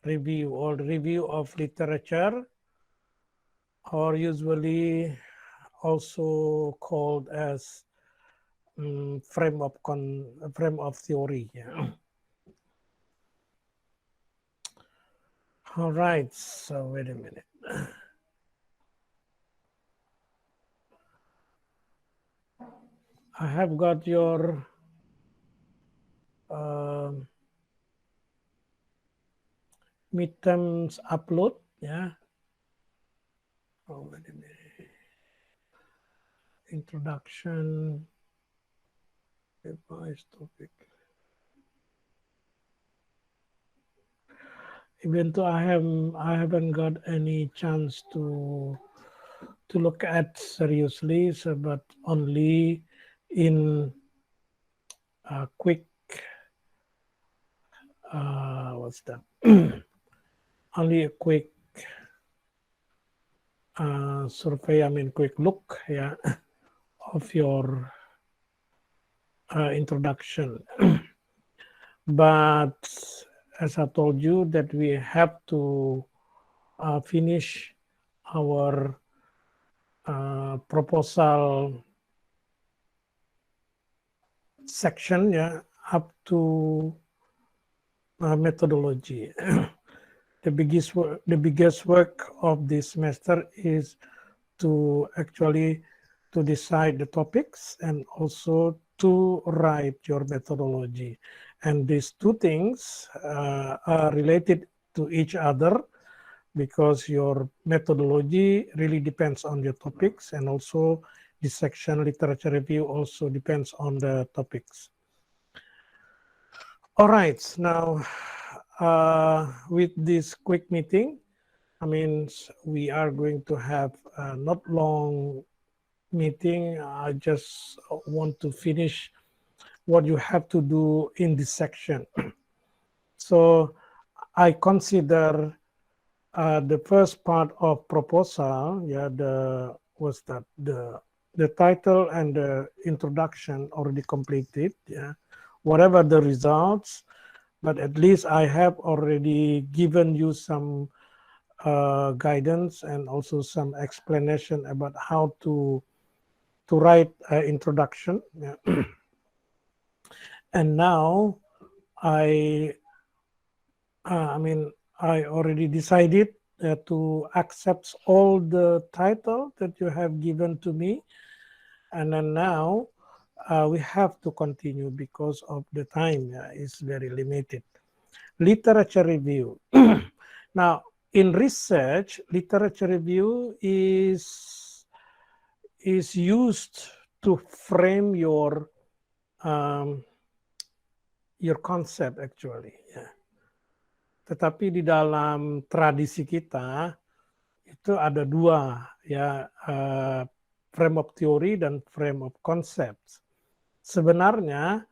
review or review of literature, or usually also called as frame of theory. Yeah. All right, so wait a minute. I have got your midterms upload, yeah. Oh, wait a minute. Introduction, advice topic. Even though I haven't got any chance to look at seriously, so, but only in a quick what's that? Only a quick survey. I mean, quick look, yeah, of your introduction. But as I told you, that we have to finish our proposal section, yeah, up to methodology. The biggest work of this semester is to actually to decide the topics and also to write your methodology. And these two things are related to each other, because your methodology really depends on your topics, and also the section literature review also depends on the topics. All right, now with this quick meeting, I mean, we are going to have a not long meeting. I just want to finish what you have to do in this section. So I consider the first part of proposal, yeah, the title and the introduction already completed, yeah. Whatever the results, but at least I have already given you some guidance and also some explanation about how to write an introduction. Yeah. And now I already decided to accept all the title that you have given to me, and then now we have to continue because of the time is very limited. Literature review. Now, in research, literature review is used to frame your concept actually. Yeah. Tetapi di dalam tradisi kita itu ada dua, ya, frame of theory dan frame of concepts. Sebenarnya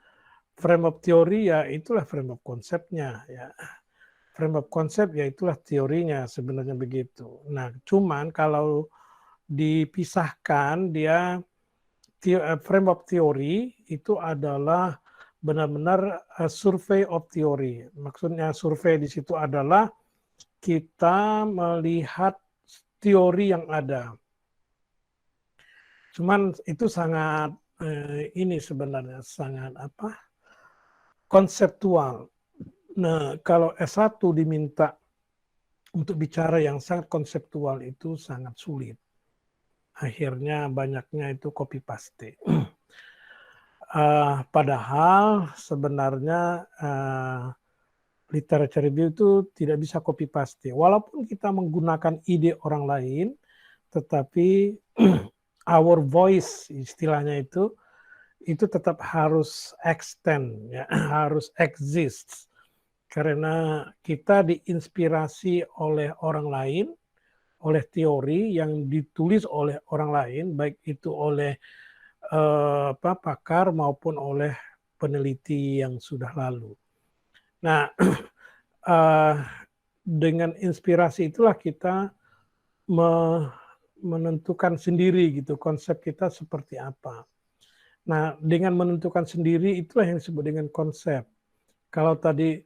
frame of theory ya itulah frame of konsepnya, ya. Frame of concept ya itulah teorinya, sebenarnya begitu. Nah, cuman kalau dipisahkan, dia frame of theory itu adalah benar-benar survey of theory. Maksudnya survei di situ adalah kita melihat teori yang ada. Cuman itu sangat ini sebenarnya sangat konseptual. Nah, kalau S1 diminta untuk bicara yang sangat konseptual itu sangat sulit. Akhirnya banyaknya itu copy paste. Padahal sebenarnya literature review itu tidak bisa copy paste. Walaupun kita menggunakan ide orang lain, tetapi our voice istilahnya itu tetap harus extend, ya, harus exist. Karena kita diinspirasi oleh orang lain, oleh teori yang ditulis oleh orang lain, baik itu oleh pakar maupun oleh peneliti yang sudah lalu. Nah, dengan inspirasi itulah kita menentukan sendiri gitu konsep kita seperti apa. Nah, dengan menentukan sendiri itulah yang disebut dengan konsep. Kalau tadi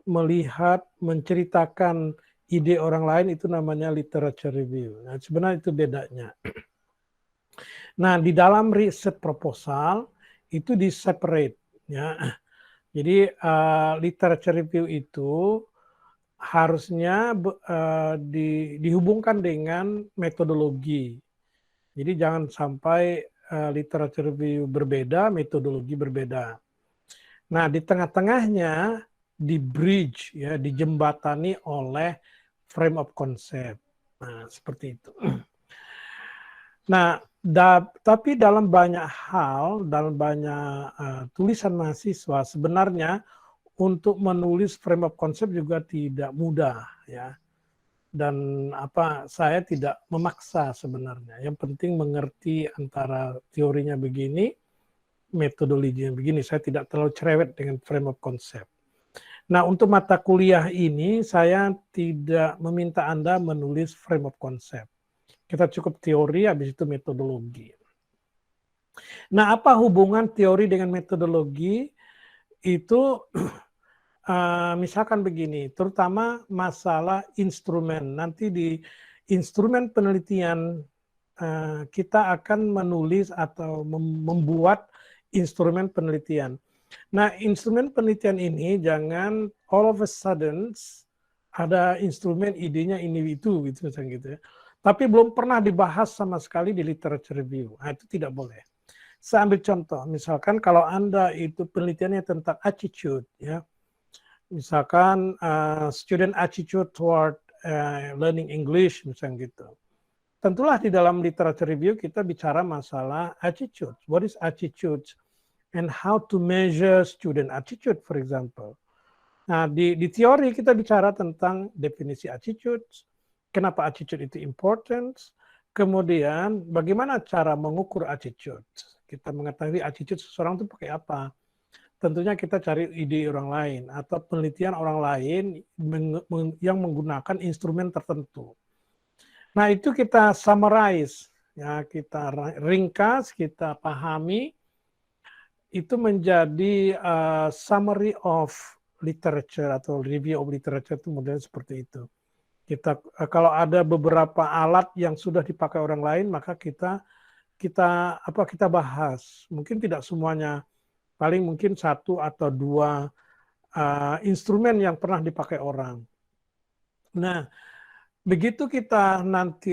melihat, menceritakan ide orang lain itu namanya literature review. Nah, sebenarnya itu bedanya. Nah, di dalam riset proposal itu di-separate ya. Jadi literature review itu harusnya dihubungkan dengan metodologi. Jadi jangan sampai literature review berbeda, metodologi berbeda. Nah, di tengah-tengahnya di bridge ya, dijembatani oleh frame of concept. Nah, seperti itu. Nah, tapi dalam banyak hal, dalam banyak tulisan mahasiswa sebenarnya untuk menulis frame of concept juga tidak mudah ya. Dan saya tidak memaksa sebenarnya. Yang penting mengerti antara teorinya begini, metodologinya begini. Saya tidak terlalu cerewet dengan frame of concept. Nah, untuk mata kuliah ini saya tidak meminta Anda menulis frame of concept. Kita cukup teori, habis itu metodologi. Nah, apa hubungan teori dengan metodologi? Itu misalkan begini, terutama masalah instrumen. Nanti di instrumen penelitian kita akan menulis atau membuat instrumen penelitian. Nah, instrumen penelitian ini jangan all of a sudden ada instrumen idenya ini itu gitu misalnya gitu ya. Tapi belum pernah dibahas sama sekali di literature review. Nah, itu tidak boleh. Saya ambil contoh, misalkan kalau Anda itu penelitiannya tentang attitude ya. Misalkan student attitude toward learning English misalnya gitu. Tentulah di dalam literature review kita bicara masalah attitude. What is attitude? And how to measure student attitude, for example. Nah, di teori kita bicara tentang definisi attitude, kenapa attitude itu important, kemudian bagaimana cara mengukur attitude. Kita mengetahui attitude seseorang itu pakai apa. Tentunya kita cari ide orang lain atau penelitian orang lain yang menggunakan instrumen tertentu. Nah, itu kita summarize, ya, kita ringkas, kita pahami, itu menjadi summary of literature atau review of literature itu modelnya seperti itu. Kita kalau ada beberapa alat yang sudah dipakai orang lain, maka kita bahas. Mungkin tidak semuanya, paling mungkin satu atau dua instrumen yang pernah dipakai orang. Nah, begitu kita nanti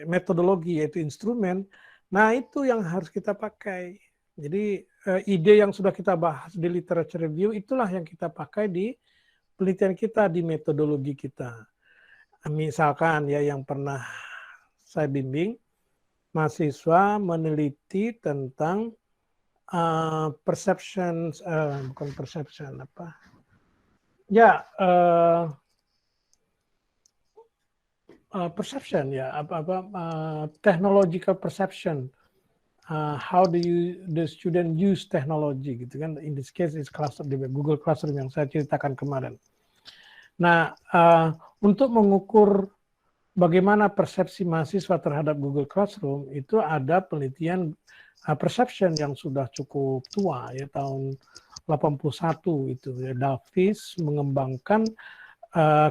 metodologi yaitu instrumen, nah itu yang harus kita pakai. Jadi ide yang sudah kita bahas di literature review itulah yang kita pakai di penelitian kita, di metodologi kita. Misalkan ya yang pernah saya bimbing, mahasiswa meneliti tentang perception ya, technological perception. How do the student use technology gitu kan? In this case is Google Classroom yang saya ceritakan kemarin. Nah, untuk mengukur bagaimana persepsi mahasiswa terhadap Google Classroom itu ada penelitian perception yang sudah cukup tua ya, tahun 81 itu ya. Davis mengembangkan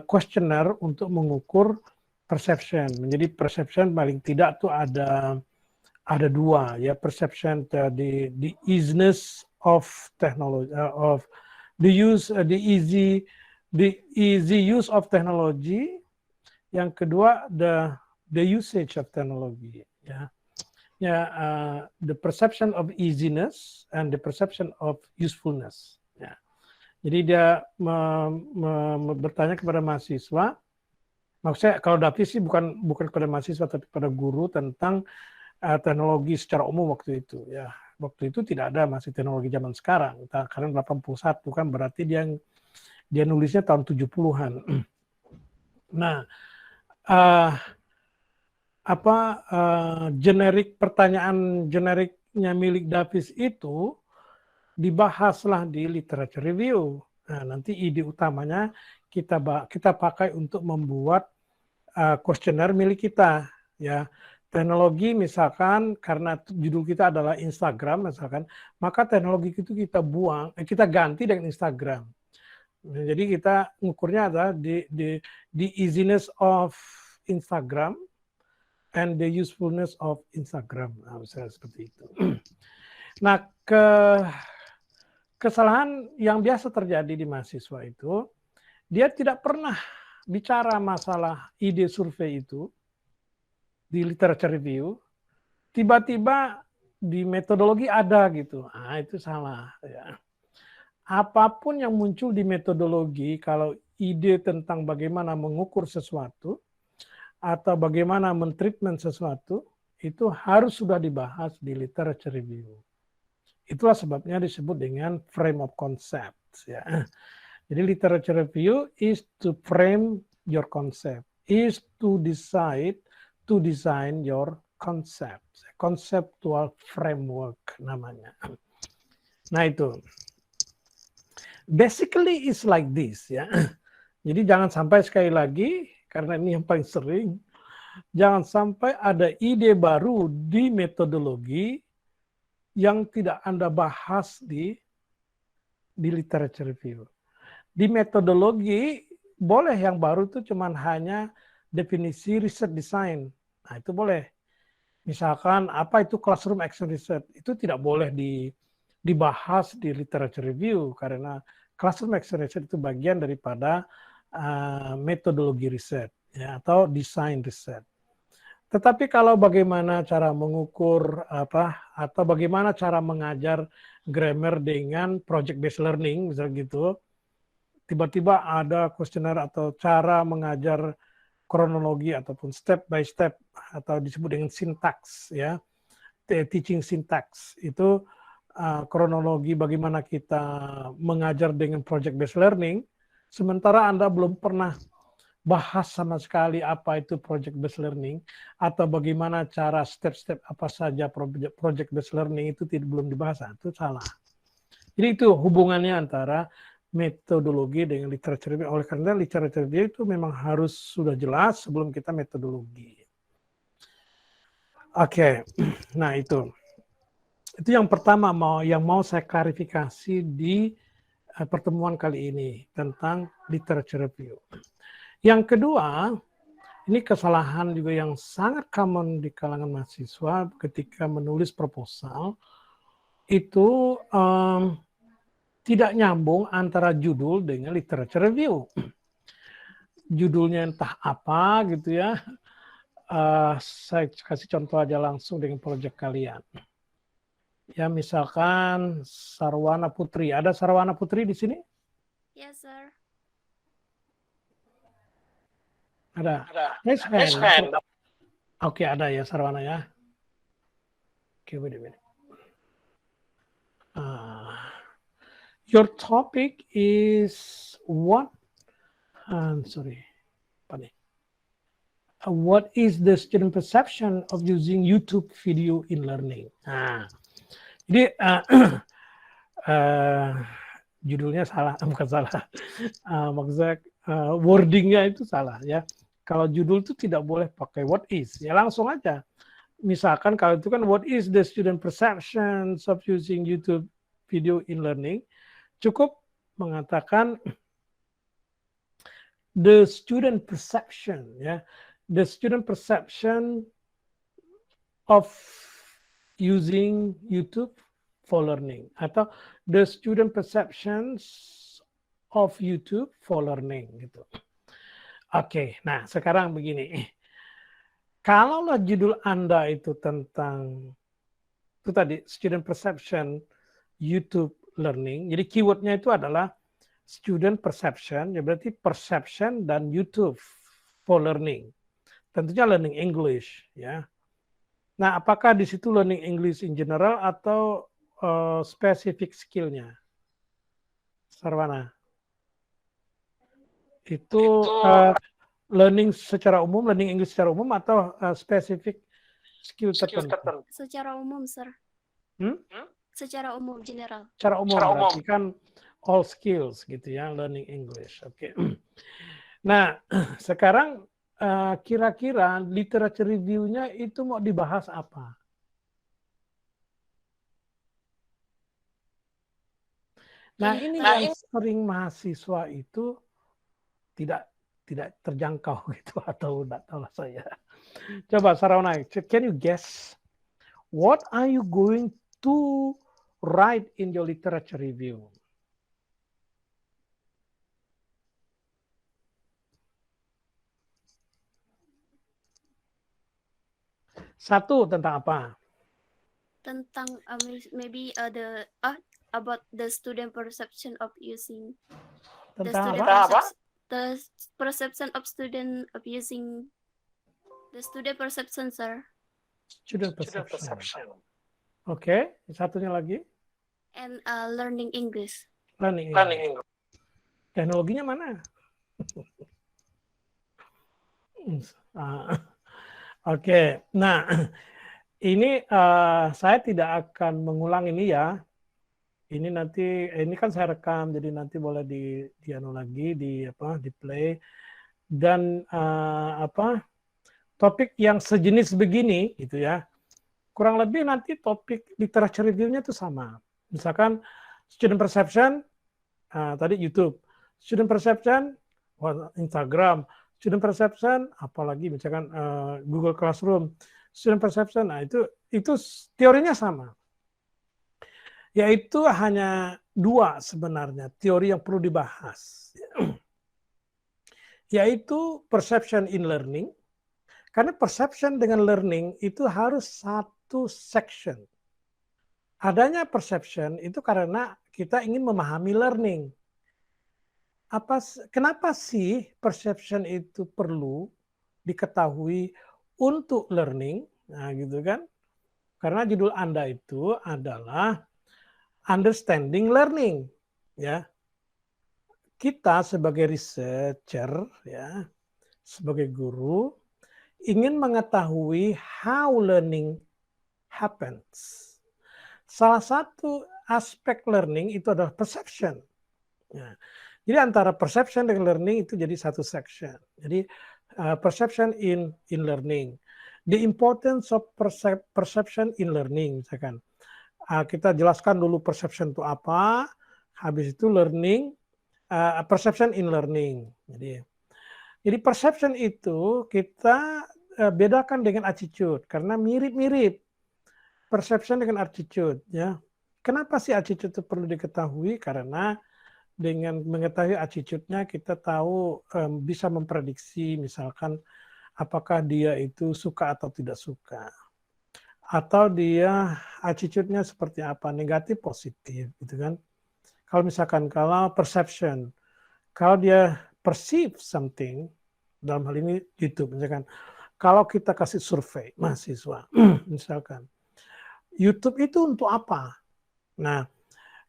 questionnaire untuk mengukur perception. Menjadi perception paling tidak tuh ada dua ya, perception the easiness of technology of the easy use of technology. Yang kedua the usage of technology ya. The perception of easiness and the perception of usefulness ya. Jadi dia bertanya kepada mahasiswa, maksudnya kalau Davis sih bukan kepada mahasiswa tapi pada guru tentang teknologi secara umum waktu itu ya. Waktu itu tidak ada masih teknologi zaman sekarang. Karena 81 kan berarti dia nulisnya tahun 70-an. Nah, pertanyaan generiknya milik Davis itu dibahaslah di literature review. Nah, nanti ide utamanya kita pakai untuk membuat kuesioner milik kita ya. Teknologi misalkan karena judul kita adalah Instagram misalkan, maka teknologi itu kita ganti dengan Instagram. Jadi kita ngukurnya adalah the easiness of Instagram and the usefulness of Instagram. Nah, misalnya seperti itu. Nah, kesalahan yang biasa terjadi di mahasiswa itu, dia tidak pernah bicara masalah ide survei itu di literature review, tiba-tiba di metodologi ada gitu. Ah, itu salah. Ya. Apapun yang muncul di metodologi, kalau ide tentang bagaimana mengukur sesuatu atau bagaimana mentreatment sesuatu, itu harus sudah dibahas di literature review. Itulah sebabnya disebut dengan frame of concepts. Ya. Jadi literature review is to frame your concept, is to decide to design your concept, conceptual framework namanya. Nah itu, basically is like this ya. Jadi jangan sampai sekali lagi, karena ini yang paling sering, jangan sampai ada ide baru di metodologi yang tidak Anda bahas di literature review. Di metodologi boleh yang baru itu cuman hanya definisi riset design. Nah itu boleh. Misalkan apa itu classroom action research, itu tidak boleh dibahas di literature review karena classroom action research itu bagian daripada metodologi riset ya, atau desain riset. Tetapi kalau bagaimana cara mengukur atau bagaimana cara mengajar grammar dengan project based learning misalnya gitu, tiba-tiba ada kuesioner atau cara mengajar kronologi ataupun step by step atau disebut dengan syntax ya, teaching syntax itu kronologi bagaimana kita mengajar dengan project based learning, sementara Anda belum pernah bahas sama sekali apa itu project based learning atau bagaimana cara step-step apa saja project based learning itu belum dibahas, itu salah. Jadi itu hubungannya antara metodologi dengan literature review. Oleh karena literature review itu memang harus sudah jelas sebelum kita metodologi. Oke, nah itu yang pertama yang mau saya klarifikasi di pertemuan kali ini tentang literature review. Yang kedua, ini kesalahan juga yang sangat common di kalangan mahasiswa ketika menulis proposal itu tidak nyambung antara judul dengan literature review. Judulnya entah apa gitu ya. Saya kasih contoh aja langsung dengan proyek kalian. Ya misalkan Sarwana Putri. Ada Sarwana Putri di sini? Yes, sir. Ada. Raise hand. Oke, ada ya Sarwana ya. Oke, wait a minute. Your topic is what? Sorry. What is the student perception of using YouTube video in learning? Nah, jadi judulnya salah, bukan salah. Maksudnya wordingnya itu salah ya. Kalau judul itu tidak boleh pakai what is, ya langsung aja. Misalkan kalau itu kan what is the student perceptions of using YouTube video in learning, cukup mengatakan the student perception ya, the student perception of using YouTube for learning atau the student perceptions of YouTube for learning gitu. Oke, nah sekarang begini. Kalaulah judul Anda itu tentang itu tadi student perception YouTube learning, jadi keywordnya itu adalah student perception, ya berarti perception dan YouTube for learning. Tentunya learning English ya. Nah, apakah di situ learning English in general atau spesifik skillnya? Sarwana. Itu learning secara umum, learning English secara umum atau spesifik skill tertentu? Secara umum, sir. Secara umum, general. Secara umum, berarti kan all skills gitu ya, learning English. Oke. Nah, sekarang kira-kira literature review-nya itu mau dibahas apa? Nah, ini yang sering mahasiswa itu tidak terjangkau gitu, atau enggak tahu lah saya. Coba Sarawna, can you guess what are you going to write in your literature review? Satu, tentang apa? Tentang maybe about the student perception of using Tentang the perception of student of using the student perception, sir. Student perception. Oke, satunya lagi? And learning English. Learning English. Teknologinya mana? Oke, nah ini saya tidak akan mengulang ini ya. Ini nanti, ini kan saya rekam, jadi nanti boleh di anu lagi, di play. Dan topik yang sejenis begini, gitu ya. Kurang lebih nanti topik literature review-nya itu sama. Misalkan student perception, tadi YouTube. Student perception, Instagram. Student perception, apalagi misalkan Google Classroom. Student perception, nah itu teorinya sama. Yaitu hanya dua sebenarnya teori yang perlu dibahas. Yaitu perception in learning. Karena perception dengan learning itu harus satu section. Adanya perception itu karena kita ingin memahami learning. Kenapa sih perception itu perlu diketahui untuk learning? Nah, gitu kan? Karena judul Anda itu adalah understanding learning, ya. Kita sebagai researcher, ya, sebagai guru, ingin mengetahui how learning happens. Salah satu aspek learning itu adalah perception. Ya. Jadi antara perception dengan learning itu jadi satu section. Jadi perception in learning. The importance of perception in learning, misalkan. Kita jelaskan dulu perception itu apa, habis itu learning, perception in learning. Jadi perception itu kita bedakan dengan attitude karena mirip-mirip perception dengan attitude, ya. Kenapa sih attitude itu perlu diketahui? Karena dengan mengetahui attitude-nya kita tahu bisa memprediksi misalkan apakah dia itu suka atau tidak suka. Atau dia attitude-nya seperti apa, negatif, positif, gitu kan. Kalau misalkan kalau perception, kalau dia perceive something, dalam hal ini YouTube, misalkan, kalau kita kasih survei mahasiswa, misalkan, YouTube itu untuk apa? Nah,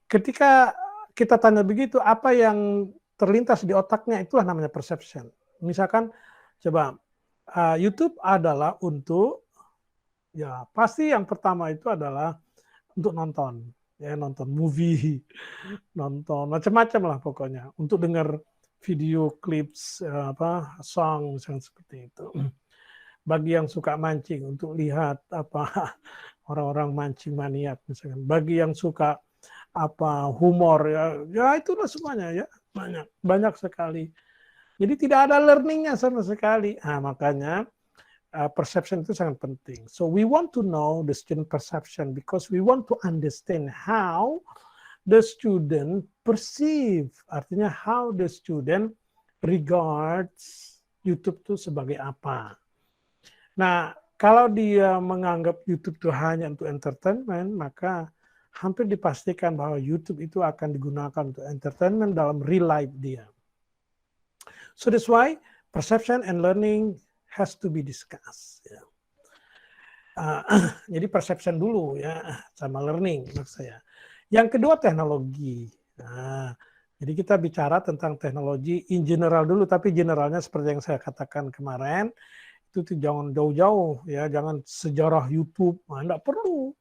ketika kita tanya begitu, apa yang terlintas di otaknya, itulah namanya perception. Misalkan, coba, YouTube adalah untuk, ya pasti yang pertama itu adalah untuk nonton, ya nonton movie, nonton macam-macam lah pokoknya, untuk dengar video clips song misalnya seperti itu. Bagi yang suka mancing untuk lihat orang-orang mancing maniak misalkan. Bagi yang suka humor ya itulah semuanya ya, banyak sekali. Jadi tidak ada learningnya sama sekali. Nah, makanya perception itu sangat penting. So we want to know the student perception because we want to understand how the student perceive, artinya how the student regards YouTube itu sebagai apa. Nah, kalau dia menganggap YouTube itu hanya untuk entertainment, maka hampir dipastikan bahwa YouTube itu akan digunakan untuk entertainment dalam real life dia. So that's why perception and learning has to be discussed. Ya. Jadi perception dulu ya sama learning maksud saya. Yang kedua teknologi. Nah, jadi kita bicara tentang teknologi in general dulu, tapi generalnya seperti yang saya katakan kemarin itu jangan jauh-jauh ya, jangan sejarah YouTube. Nah, enggak perlu.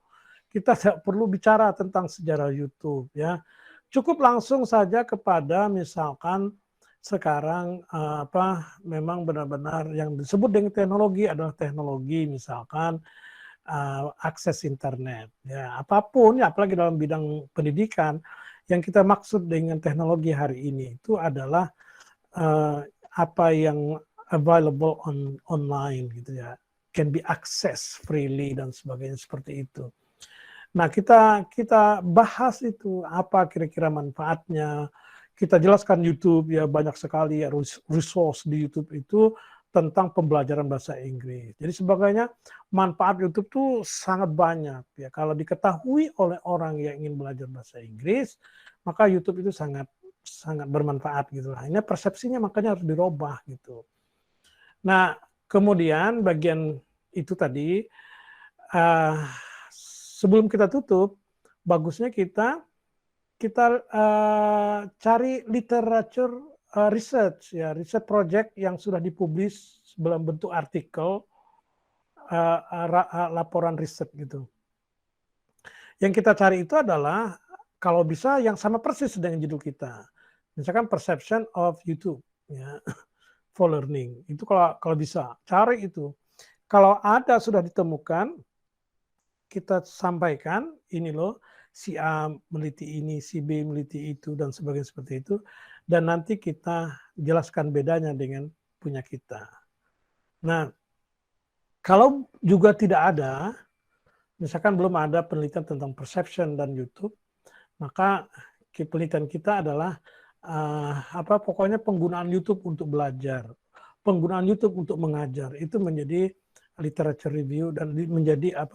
Kita tidak perlu bicara tentang sejarah YouTube ya. Cukup langsung saja kepada misalkan sekarang memang benar-benar yang disebut dengan teknologi adalah teknologi misalkan akses internet ya, apapun ya, apalagi dalam bidang pendidikan Yang kita maksud dengan teknologi hari ini itu adalah apa yang available online gitu ya, can be access freely dan sebagainya seperti itu. Nah, kita bahas itu apa kira-kira manfaatnya. Kita jelaskan YouTube ya, banyak sekali ya resource di YouTube itu tentang pembelajaran bahasa Inggris. Jadi sebagainya manfaat YouTube tuh sangat banyak ya. Kalau diketahui oleh orang yang ingin belajar bahasa Inggris, maka YouTube itu sangat bermanfaat gitu lah. Ini persepsinya makanya harus dirubah gitu. Nah, kemudian bagian itu tadi sebelum kita tutup, bagusnya kita cari literature research ya, research project yang sudah dipublish dalam bentuk artikel, laporan riset gitu. Yang kita cari itu adalah kalau bisa yang sama persis dengan judul kita. Misalkan perception of YouTube ya, for learning. Itu kalau bisa cari itu. Kalau ada sudah ditemukan, kita sampaikan ini loh, si A meliti ini, si B meliti itu, dan sebagainya seperti itu. Dan nanti kita jelaskan bedanya dengan punya kita. Nah, kalau juga tidak ada, misalkan belum ada penelitian tentang perception dan YouTube, maka penelitian kita adalah pokoknya penggunaan YouTube untuk belajar, penggunaan YouTube untuk mengajar, itu menjadi literature review dan menjadi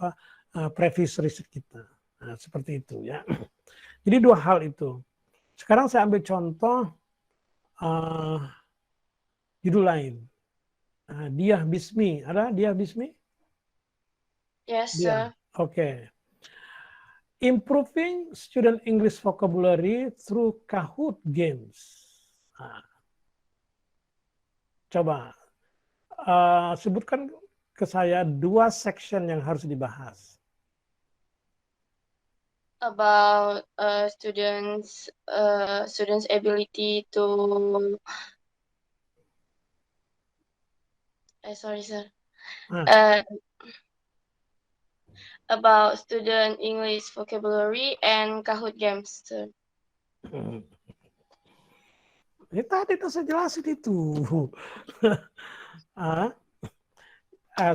previous riset kita. Nah, seperti itu ya. Jadi dua hal itu. Sekarang saya ambil contoh judul lain. Diah Bismi. Ada Diah Bismi? Yes, Diah. sir. Oke. Improving student English vocabulary through Kahoot games. Nah, coba sebutkan ke saya 2 section yang harus dibahas. About students ability to sorry, sir. About student English vocabulary and Kahoot games, sir. Ini tadi tuh saya jelasin itu.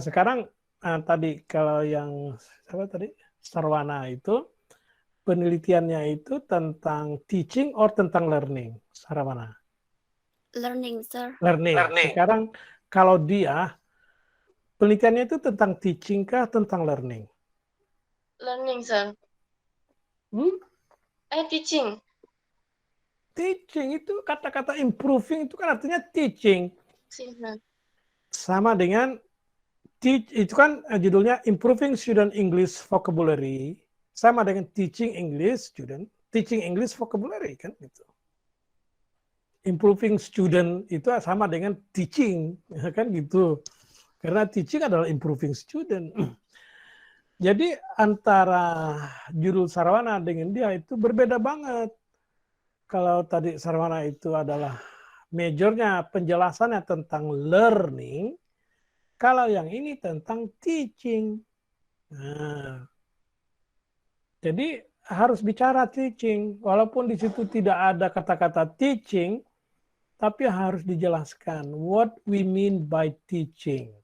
Sekarang tadi kalau yang apa tadi Sarwana itu penelitiannya itu tentang teaching or tentang learning, Sarwana? Learning, sir. Learning. Sekarang kalau dia penelitiannya itu tentang teaching kah tentang learning? Learning, sir. Teaching. Teaching itu kata-kata improving itu kan artinya teaching. Sama dengan itu kan judulnya Improving Student English Vocabulary, sama dengan Teaching English Vocabulary kan gitu. Improving student itu sama dengan teaching kan gitu. Karena teaching adalah improving student. Jadi antara judul Sarwana dengan dia itu berbeda banget. Kalau tadi Sarwana itu adalah majornya penjelasannya tentang learning, kalau yang ini tentang teaching. Nah, jadi harus bicara teaching, walaupun di situ tidak ada kata-kata teaching, tapi harus dijelaskan what we mean by teaching.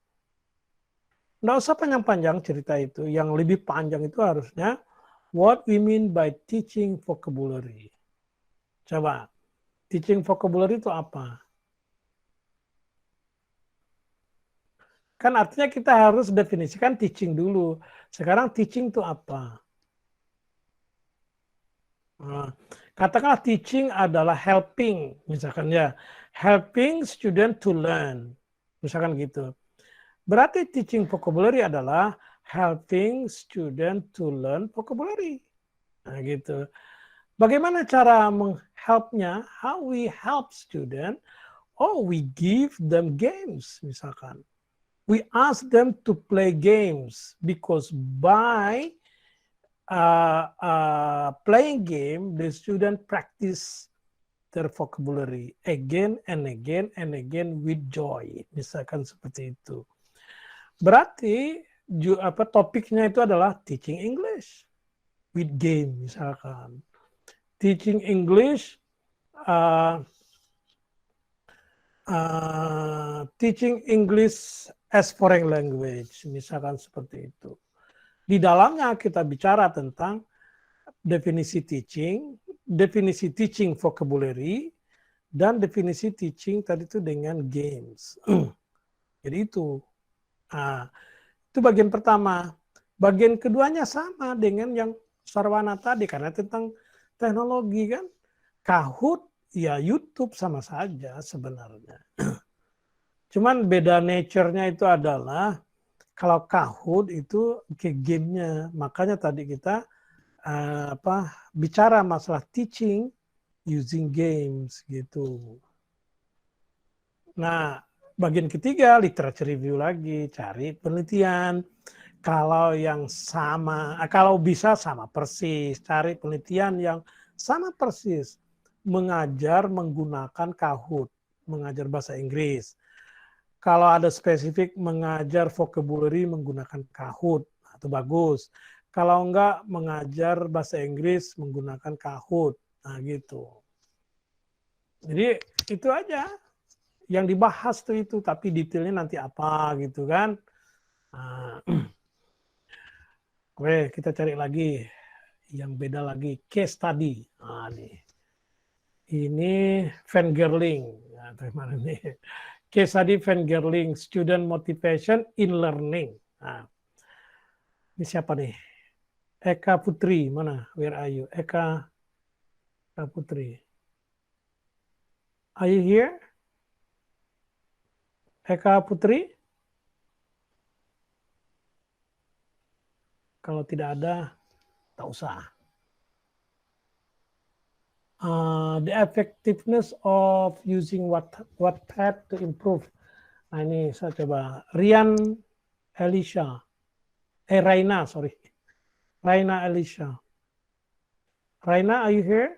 Nggak usah panjang-panjang cerita itu, yang lebih panjang itu harusnya what we mean by teaching vocabulary. Coba, teaching vocabulary itu apa? Kan artinya kita harus definisikan teaching dulu. Sekarang teaching itu apa? Nah, katakanlah teaching adalah helping, misalkan ya. Helping student to learn. Misalkan gitu. Berarti teaching vocabulary adalah helping student to learn vocabulary. Nah gitu. Bagaimana cara menghelpnya? How we help student? Oh, we give them games, misalkan. We ask them to play games because by playing game, the student practice their vocabulary again and again and again with joy, misalkan seperti itu. Berarti topiknya itu adalah teaching English with game, misalkan. teaching English, teaching English as foreign language, misalkan seperti itu. Di dalamnya kita bicara tentang definisi teaching vocabulary, dan definisi teaching tadi itu dengan games. Jadi itu. Nah, itu bagian pertama. Bagian keduanya sama dengan yang Sarwana tadi, karena tentang teknologi kan. Kahoot, ya YouTube sama saja sebenarnya. Cuman beda nature-nya itu adalah, kalau Kahoot itu ke game-nya. Makanya tadi kita bicara masalah teaching using games gitu. Nah, bagian ketiga literature review lagi, cari penelitian. Kalau yang sama, kalau bisa sama persis, cari penelitian yang sama persis. Mengajar menggunakan Kahoot, mengajar bahasa Inggris. Kalau ada spesifik mengajar vocabulary menggunakan Kahoot, itu bagus. Kalau enggak, mengajar bahasa Inggris menggunakan Kahoot. Nah gitu. Jadi itu aja yang dibahas tuh itu, tapi detailnya nanti apa gitu kan. Nah, oke, kita cari lagi yang beda lagi, case study. Nah, nih. Ini fangirling. Nah, mana nih? Case study fangirling, student motivation in learning. Nah, ini siapa nih? Eka Putri, mana? Where are you? Eka Putri. Are you here? Eka Putri? Kalau tidak ada, tak usah. The effectiveness of using Wattpad to improve. Nah ini saya coba. Raina, sorry. Raina Elisha. Raina, are you here?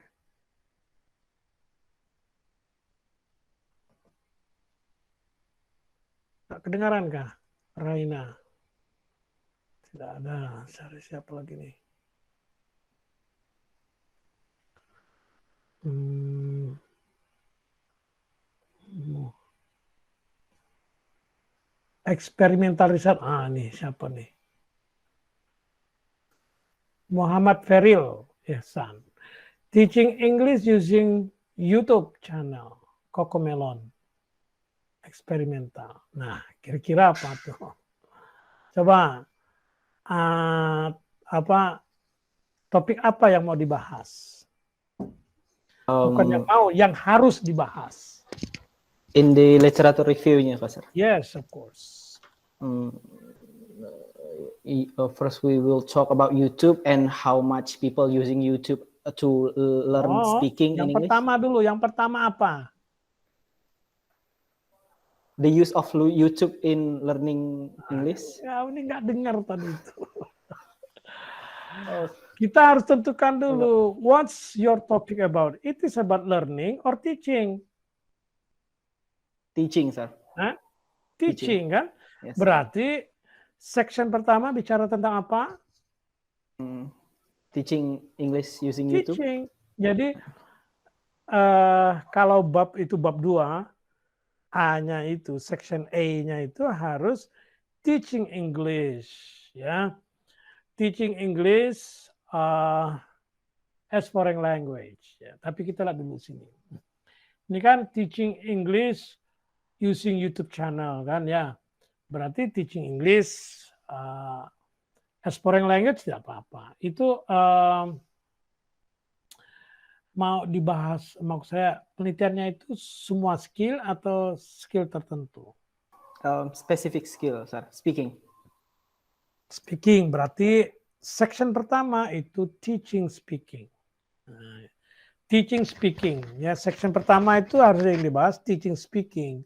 Tak kedengaran kah? Raina. Tidak ada. Cari siapa lagi nih? Eksperimental riset. Ah, nih siapa nih? Muhammad Feril Ihsan. Teaching English using YouTube channel. Cocomelon. Eksperimental. Nah, kira-kira apa tuh? Coba topik apa yang mau dibahas? Bukan yang mau, yang harus dibahas. In the literature review-nya, Pak, sir. Yes, of course. First, we will talk about YouTube and how much people using YouTube to learn speaking in English. Yang pertama apa? The use of YouTube in learning English. Ya, ini nggak dengar tadi itu. Kita harus tentukan dulu, what's your topic about? It is about learning or teaching? Teaching, sir. Hah? Teaching kan? Yes. Berarti section pertama bicara tentang apa? Teaching English using YouTube. Teaching. Jadi kalau bab itu bab 2, A-nya itu, section A-nya itu harus teaching English, ya. Teaching English as foreign language. Ya. Tapi kita lihat dulu sini. Ini kan teaching English using YouTube channel kan ya. Berarti teaching English as foreign language tidak apa-apa. Itu mau dibahas, maksud saya penelitiannya itu semua skill atau skill tertentu? Specific skill, sir. Speaking, berarti section pertama itu teaching speaking. Teaching speaking, ya section pertama itu harus yang dibahas teaching speaking.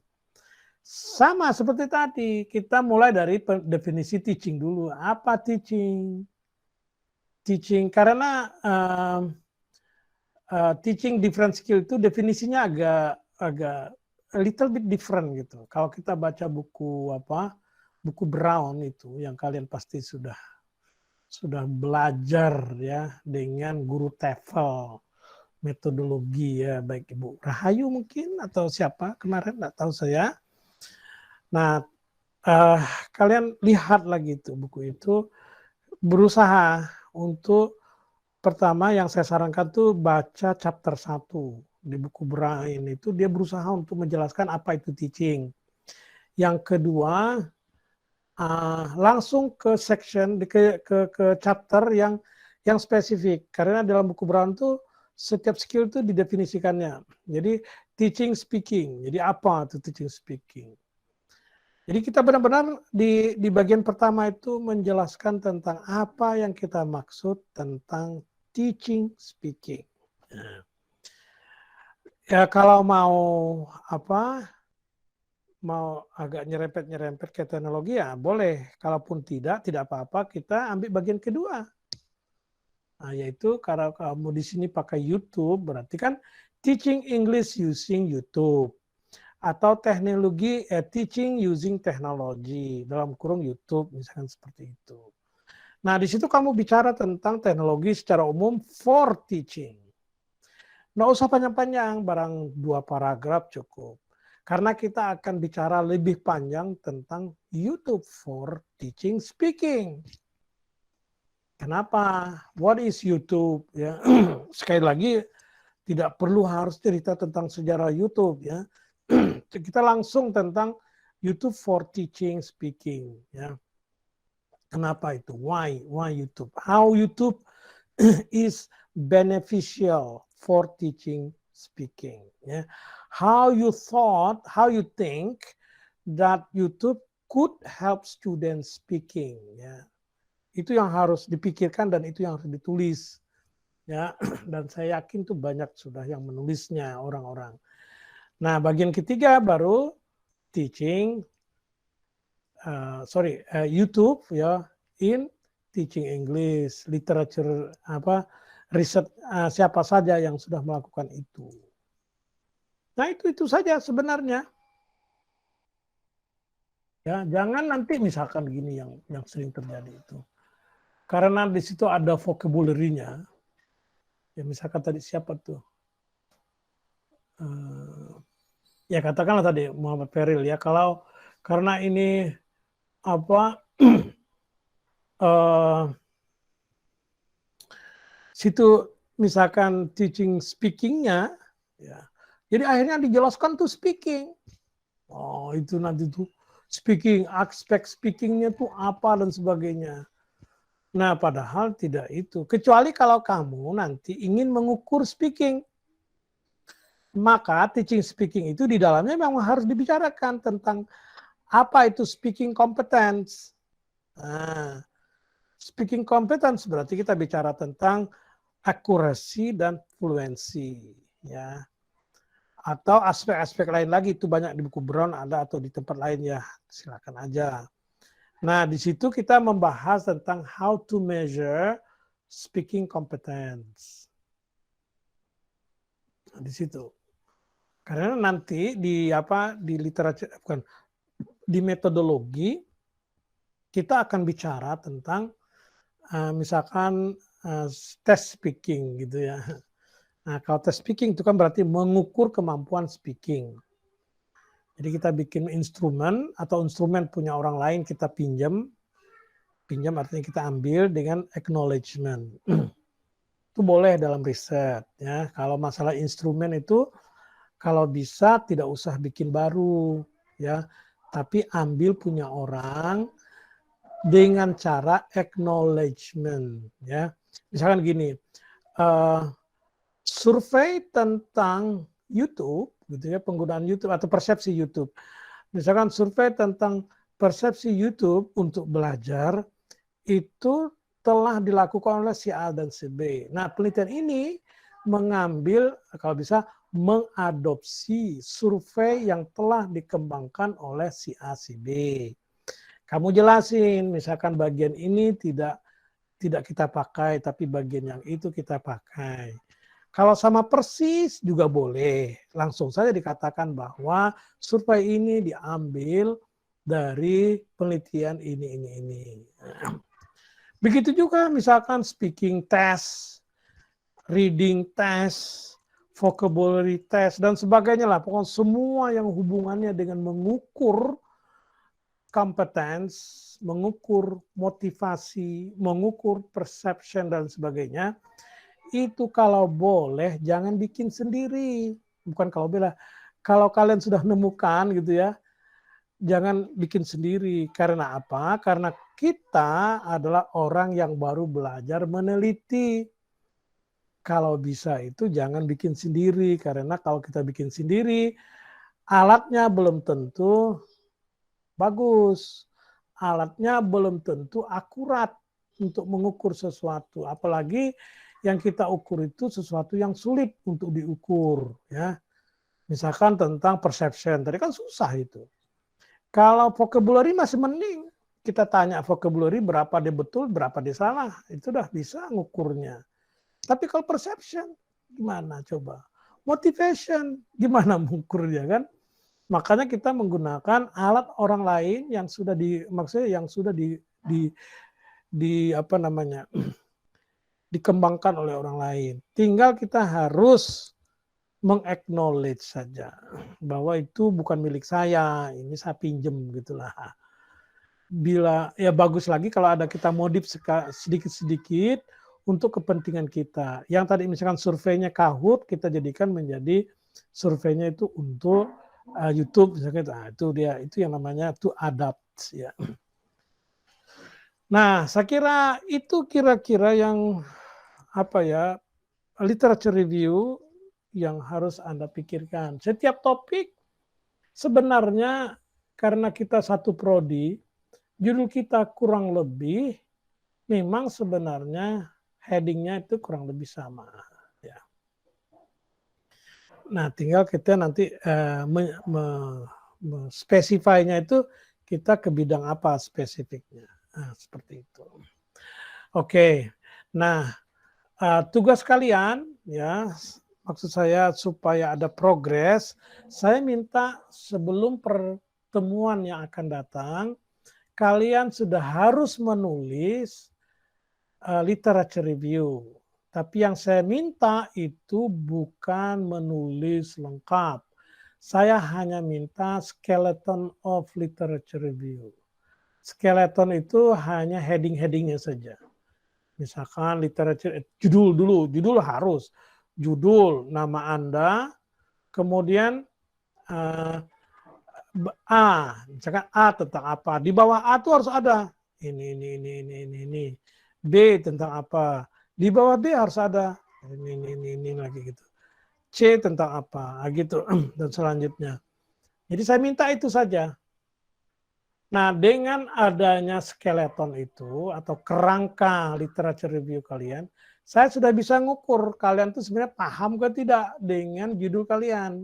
Sama seperti tadi, kita mulai dari definisi teaching dulu. Apa teaching? Teaching, karena teaching different skill itu definisinya agak a little bit different gitu. Kalau kita baca buku Brown itu yang kalian pasti sudah belajar ya dengan guru TEFL. metodologi ya, baik Ibu Rahayu mungkin atau siapa kemarin, nggak tahu saya. Nah, kalian lihat lagi itu buku itu, berusaha untuk pertama yang saya sarankan tuh baca chapter 1 di buku Brain itu, dia berusaha untuk menjelaskan apa itu teaching. Yang kedua, langsung ke section, ke chapter yang spesifik, karena dalam buku Brown tuh setiap skill itu didefinisikannya. Jadi teaching speaking, jadi apa itu teaching speaking? Jadi kita benar-benar di bagian pertama itu menjelaskan tentang apa yang kita maksud tentang teaching speaking. Ya kalau mau mau agak nyerempet ke teknologi ya boleh. Kalaupun tidak apa-apa, kita ambil bagian kedua. Nah, yaitu kalau kamu di sini pakai YouTube, berarti kan teaching English using YouTube. Atau teknologi teaching using technology, dalam kurung YouTube, misalkan seperti itu. Nah, di situ kamu bicara tentang teknologi secara umum for teaching. Nggak usah panjang-panjang, barang 2 paragraf cukup. Karena kita akan bicara lebih panjang tentang YouTube for teaching speaking. Kenapa? What is YouTube? Ya, sekali lagi tidak perlu harus cerita tentang sejarah YouTube ya. Kita langsung tentang YouTube for teaching speaking ya. Kenapa itu? Why YouTube? How YouTube is beneficial for teaching speaking ya. How you think that YouTube could help students speaking ya. Itu yang harus dipikirkan dan itu yang harus ditulis ya. Dan saya yakin tuh banyak sudah yang menulisnya orang-orang. Nah, bagian ketiga baru teaching YouTube ya in teaching English, literature riset siapa saja yang sudah melakukan itu. Nah, itu saja sebenarnya. Ya, jangan nanti misalkan gini yang sering terjadi itu. Karena di situ ada vocabulary-nya. Ya misalkan tadi siapa tuh? Ya katakanlah tadi Muhammad Feril ya, kalau karena ini situ misalkan teaching speaking-nya ya. Jadi akhirnya dijelaskan tuh speaking. Oh, itu nanti tuh speaking, aspek speaking-nya tuh apa dan sebagainya. Nah, padahal tidak itu. Kecuali kalau kamu nanti ingin mengukur speaking. Maka teaching speaking itu di dalamnya memang harus dibicarakan tentang apa itu speaking competence. Nah, speaking competence berarti kita bicara tentang accuracy dan fluency, ya. Atau aspek-aspek lain lagi, itu banyak di buku Brown ada atau di tempat lain ya, silakan aja. Nah, di situ kita membahas tentang how to measure speaking competence. Nah, di situ. Karena nanti di literatur di metodologi kita akan bicara tentang misalkan test speaking gitu ya. Nah, kalau test speaking itu kan berarti mengukur kemampuan speaking. Jadi kita bikin instrumen atau instrumen punya orang lain kita pinjam artinya kita ambil dengan acknowledgement. Itu boleh dalam riset ya. Kalau masalah instrumen itu kalau bisa tidak usah bikin baru ya, tapi ambil punya orang dengan cara acknowledgement ya. Misalkan gini, survei tentang YouTube gitu ya, penggunaan YouTube atau persepsi YouTube. Misalkan survei tentang persepsi YouTube untuk belajar itu telah dilakukan oleh si A dan si B. Nah, penelitian ini mengambil kalau bisa mengadopsi survei yang telah dikembangkan oleh si A, si B. Kamu jelasin, misalkan bagian ini tidak kita pakai, tapi bagian yang itu kita pakai. Kalau sama persis juga boleh. Langsung saja dikatakan bahwa survei ini diambil dari penelitian ini. Begitu juga misalkan speaking test, reading test, vocabulary test dan sebagainya lah. Pokoknya semua yang hubungannya dengan mengukur competence, mengukur motivasi, mengukur perception dan sebagainya, itu kalau boleh jangan bikin sendiri. Bukan kalau boleh, kalau kalian sudah nemukan gitu ya, jangan bikin sendiri. Karena apa? Karena kita adalah orang yang baru belajar meneliti. Kalau bisa itu jangan bikin sendiri, karena kalau kita bikin sendiri, alatnya belum tentu bagus. Alatnya belum tentu akurat untuk mengukur sesuatu. Apalagi yang kita ukur itu sesuatu yang sulit untuk diukur. Ya. Misalkan tentang perception, tadi kan susah itu. Kalau vocabulary masih mending. Kita tanya vocabulary berapa dia betul, berapa dia salah. Itu udah bisa ngukurnya. Tapi kalau perception, gimana coba? Motivation, gimana mengukurnya kan? Makanya kita menggunakan alat orang lain yang sudah dikembangkan oleh orang lain. Tinggal kita harus meng-acknowledge saja bahwa itu bukan milik saya, ini saya pinjem gitulah. Bila ya bagus lagi kalau ada kita modif sedikit-sedikit untuk kepentingan kita. Yang tadi misalkan surveinya Kahoot, kita jadikan menjadi surveinya itu untuk YouTube misalkan. Nah, itu dia, itu yang namanya to adapt ya. Nah, saya kira itu kira-kira yang literature review yang harus Anda pikirkan. Setiap topik sebenarnya karena kita satu prodi, judul kita kurang lebih memang sebenarnya headingnya itu kurang lebih sama. Ya. Nah, tinggal kita nanti spesifainya itu kita ke bidang apa spesifiknya. Nah, seperti itu. Oke. Nah, tugas kalian ya, maksud saya supaya ada progres, saya minta sebelum pertemuan yang akan datang, kalian sudah harus menulis literature review. Tapi yang saya minta itu bukan menulis lengkap. Saya hanya minta skeleton of literature review. Skeleton itu hanya heading-headingnya saja. Misalkan literature, judul dulu, judul harus. Judul, nama Anda, kemudian misalkan A tentang apa. Di bawah A itu harus ada. Ini. B tentang apa. Di bawah B harus ada. Ini lagi gitu. C tentang apa. Gitu. Dan selanjutnya. Jadi saya minta itu saja. Nah, dengan adanya skeleton itu atau kerangka literature review kalian, saya sudah bisa ngukur kalian tuh sebenarnya paham ke tidak dengan judul kalian.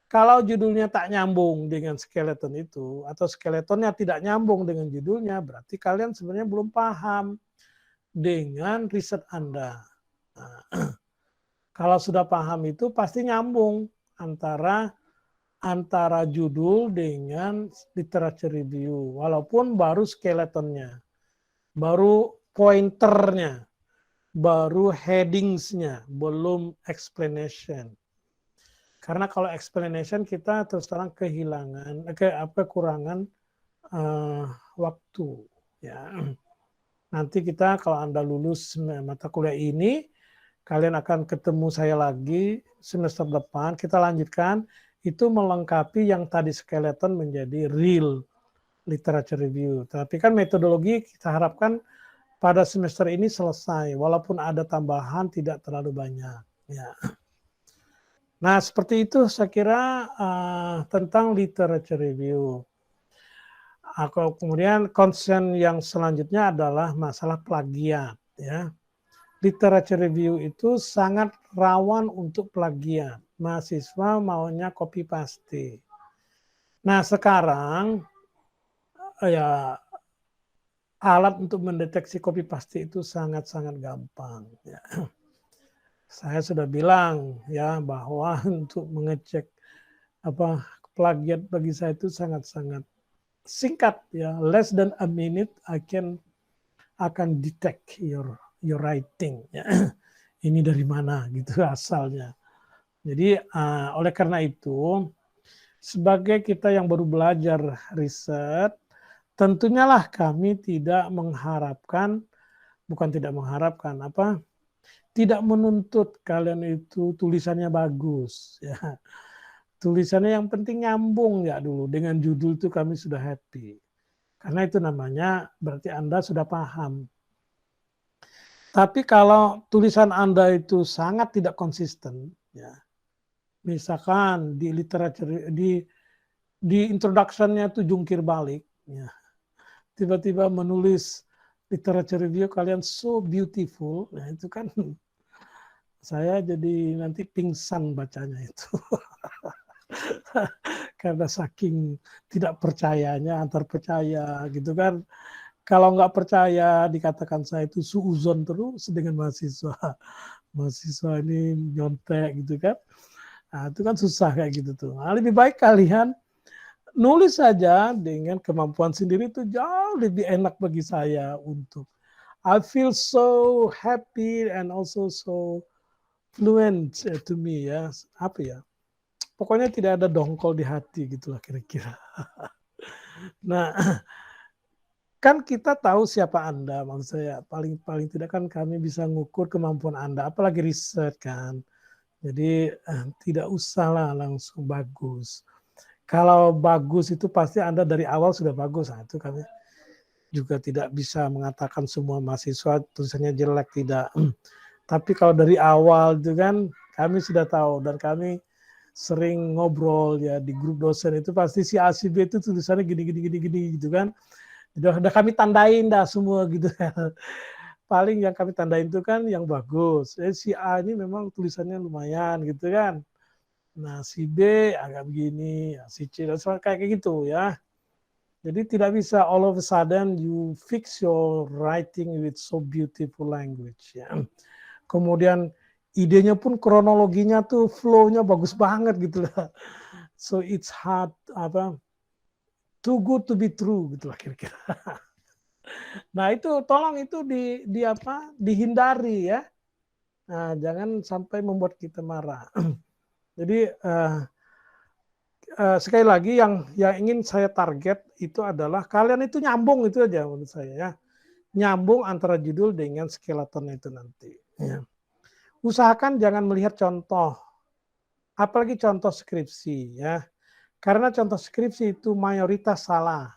Kalau judulnya tak nyambung dengan skeleton itu, atau skeletonnya tidak nyambung dengan judulnya, berarti kalian sebenarnya belum paham dengan riset Anda. Nah, kalau sudah paham itu pasti nyambung antara judul dengan literature review, walaupun baru skeletonnya, baru pointernya, baru headingsnya, belum explanation. Karena kalau explanation kita terus terang kekurangan waktu. Ya. Nanti kita kalau Anda lulus mata kuliah ini, kalian akan ketemu saya lagi semester depan. Kita lanjutkan itu melengkapi yang tadi skeleton menjadi real literature review. Tapi kan metodologi kita harapkan pada semester ini selesai, walaupun ada tambahan tidak terlalu banyak. Ya. Nah, seperti itu saya kira tentang literature review. Kemudian concern yang selanjutnya adalah masalah plagiat. Ya. Literature review itu sangat rawan untuk plagiat. Mahasiswa maunya copy paste. Nah, sekarang ya alat untuk mendeteksi copy paste itu sangat-sangat gampang. Ya. Saya sudah bilang ya bahwa untuk mengecek plagiat bagi saya itu sangat-sangat singkat ya, less than a minute akan detect your writing ya. Ini dari mana gitu asalnya. Jadi oleh karena itu, sebagai kita yang baru belajar riset, tentunya lah kami tidak mengharapkan, bukan tidak mengharapkan, tidak menuntut kalian itu tulisannya bagus. Ya. Tulisannya yang penting nyambung ya dulu. Dengan judul itu kami sudah happy. Karena itu namanya berarti Anda sudah paham. Tapi kalau tulisan Anda itu sangat tidak konsisten, ya, misalkan di literature, di introduction-nya itu jungkir balik, ya, tiba-tiba menulis literature review kalian so beautiful, nah itu kan saya jadi nanti pingsan bacanya itu. Karena saking tidak percayanya, antar percaya gitu kan. Kalau nggak percaya dikatakan saya itu suuzon terus dengan mahasiswa. Mahasiswa ini nyontek gitu kan. Nah, itu kan susah kayak gitu tuh. Nah, lebih baik kalian nulis saja dengan kemampuan sendiri itu jauh lebih enak bagi saya untuk. I feel so happy and also so fluent to me ya. Apa ya? Pokoknya tidak ada dongkol di hati gitulah kira-kira. Nah, kan kita tahu siapa Anda, maksud saya paling tidak kan kami bisa ngukur kemampuan Anda, apalagi riset kan. Jadi tidak usahlah langsung bagus. Kalau bagus itu pasti Anda dari awal sudah bagus. Nah, itu kami juga tidak bisa mengatakan semua mahasiswa tulisannya jelek, tidak. Tapi kalau dari awal itu kan kami sudah tahu dan kami sering ngobrol ya di grup dosen itu pasti si A si B itu tulisannya gini gitu kan. Udah kami tandain dah semua gitu kan. Paling yang kami tandain itu kan yang bagus. Si A ini memang tulisannya lumayan gitu kan. Nah si B agak begini, si C kayak gitu ya. Jadi tidak bisa all of a sudden you fix your writing with so beautiful language ya. Kemudian idenya pun kronologinya tuh flow-nya bagus banget gitu lah. So it's hard too good to be true gitu lah kira-kira. Nah itu tolong itu dihindari ya. Nah, jangan sampai membuat kita marah. Jadi sekali lagi yang ingin saya target itu adalah kalian itu nyambung itu aja menurut saya ya. Nyambung antara judul dengan skeleton itu nanti. Ya. Usahakan jangan melihat contoh, apalagi contoh skripsi ya. Karena contoh skripsi itu mayoritas salah.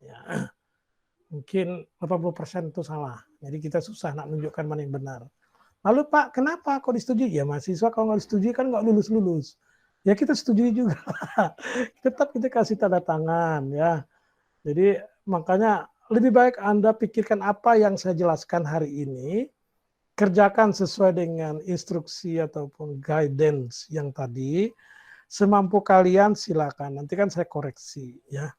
Ya. Mungkin 80% itu salah. Jadi kita susah nak menunjukkan mana yang benar. Lalu Pak, kenapa kok disetujui? Ya mahasiswa kalau nggak disetujui kan nggak lulus-lulus. Ya kita setujui juga. Tetap kita kasih tanda tangan ya. Jadi makanya lebih baik Anda pikirkan apa yang saya jelaskan hari ini. Kerjakan sesuai dengan instruksi ataupun guidance yang tadi. Semampu kalian silakan. Nanti kan saya koreksi ya.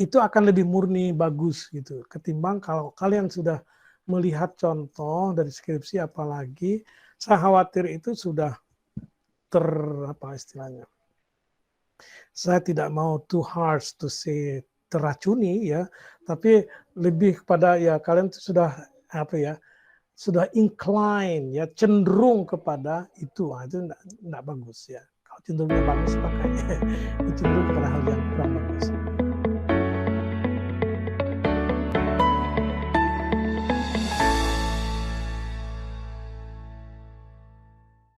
Itu akan lebih murni bagus gitu. Ketimbang kalau kalian sudah melihat contoh dari skripsi apalagi saya khawatir itu sudah apa istilahnya. Saya tidak mau too harsh to say teracuni ya, tapi lebih kepada ya kalian sudah sudah incline ya, cenderung kepada itu. Nah, itu enggak bagus ya. Kalau cenderungnya bagus makanya cenderung kepada